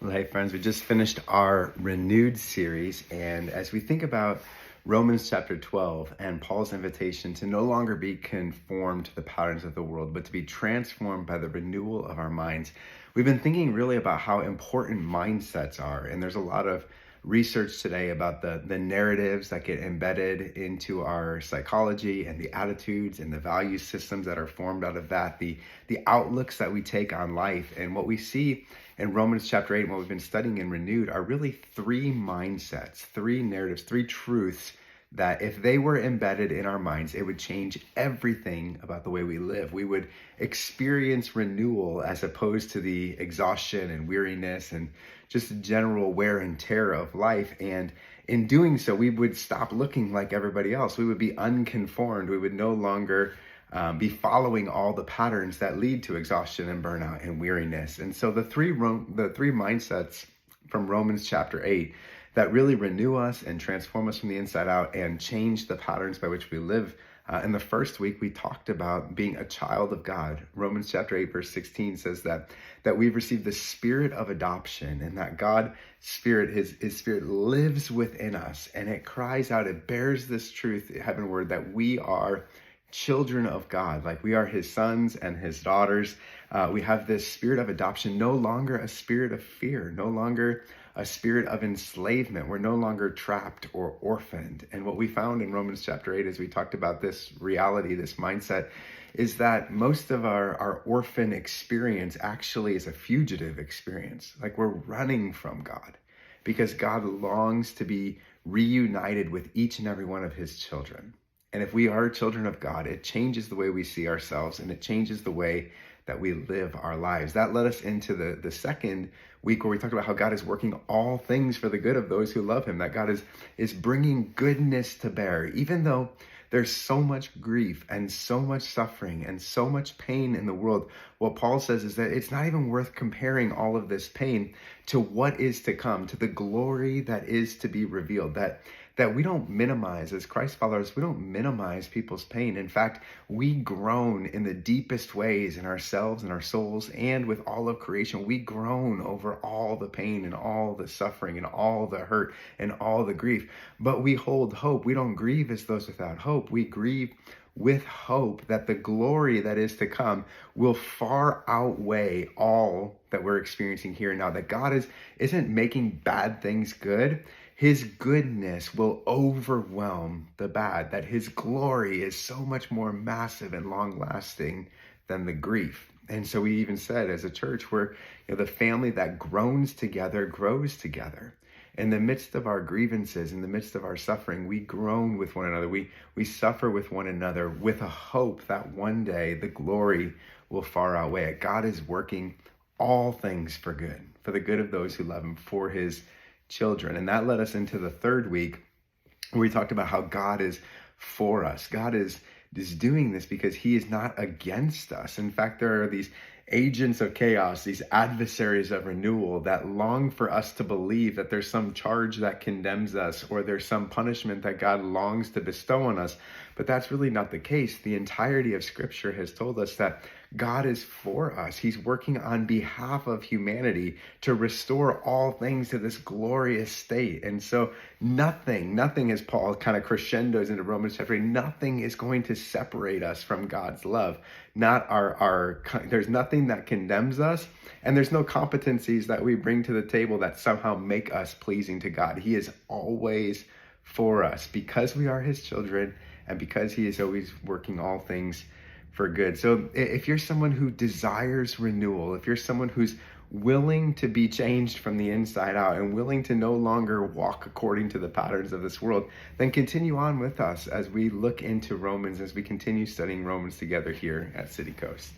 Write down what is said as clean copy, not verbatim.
Well, hey, friends, we just finished our renewed series. And as we think about Romans chapter 12 and Paul's invitation to no longer be conformed to the patterns of the world, but to be transformed by the renewal of our minds, we've been thinking really about how important mindsets are. And there's a lot of research today about the narratives that get embedded into our psychology and the attitudes and the value systems that are formed out of that, the outlooks that we take on life. And what we see in Romans chapter 8, and what we've been studying in Renewed, are really three mindsets, three narratives, three truths that if they were embedded in our minds, it would change everything about the way we live. We would experience renewal as opposed to the exhaustion and weariness and just general wear and tear of life. And in doing so, we would stop looking like everybody else. We would be unconformed. We would no longer be following all the patterns that lead to exhaustion and burnout and weariness. And so the three mindsets from Romans chapter 8 that really renew us and transform us from the inside out and change the patterns by which we live. In the first week, we talked about being a child of God. Romans chapter 8, verse 16 says that we've received the spirit of adoption, and that God's spirit, his spirit lives within us, and it cries out, it bears this truth heavenward that we are children of God, like we are his sons and his daughters. We have this spirit of adoption, no longer a spirit of fear, no longer a spirit of enslavement. We're no longer trapped or orphaned. And what we found in Romans chapter 8, as we talked about this reality, this mindset, is that most of our orphan experience actually is a fugitive experience. Like we're running from God because God longs to be reunited with each and every one of his children. And if we are children of God, it changes the way we see ourselves, and it changes the way that we live our lives. That led us into the second week where we talked about how God is working all things for the good of those who love him, that God is bringing goodness to bear, even though there's so much grief and so much suffering and so much pain in the world. What Paul says is that it's not even worth comparing all of this pain to what is to come, to the glory that is to be revealed, that we don't minimize, as Christ followers, we don't minimize people's pain. In fact, we groan in the deepest ways in ourselves and our souls and with all of creation. We groan over all the pain and all the suffering and all the hurt and all the grief. But we hold hope. We don't grieve as those without hope. We grieve with hope that the glory that is to come will far outweigh all that we're experiencing here and now. That God isn't making bad things good. His goodness will overwhelm the bad, that his glory is so much more massive and long-lasting than the grief. And so we even said as a church, we're the family that groans together, grows together. In the midst of our grievances, in the midst of our suffering, we groan with one another. We suffer with one another with a hope that one day the glory will far outweigh it. God is working all things for good, for the good of those who love him, for his children. And that led us into the third week where we talked about how God is for us. God is doing this because he is not against us. In fact, there are these agents of chaos, these adversaries of renewal that long for us to believe that there's some charge that condemns us or there's some punishment that God longs to bestow on us. But that's really not the case. The entirety of Scripture has told us that God is for us. He's working on behalf of humanity to restore all things to this glorious state. And so nothing, as Paul kind of crescendos into Romans chapter 8, nothing is going to separate us from God's love. There's nothing that condemns us, and there's no competencies that we bring to the table that somehow make us pleasing to God. He is always for us because we are his children and because he is always working all things for good. So if you're someone who desires renewal, if you're someone who's willing to be changed from the inside out and willing to no longer walk according to the patterns of this world, then continue on with us as we look into Romans, as we continue studying Romans together here at City Coast.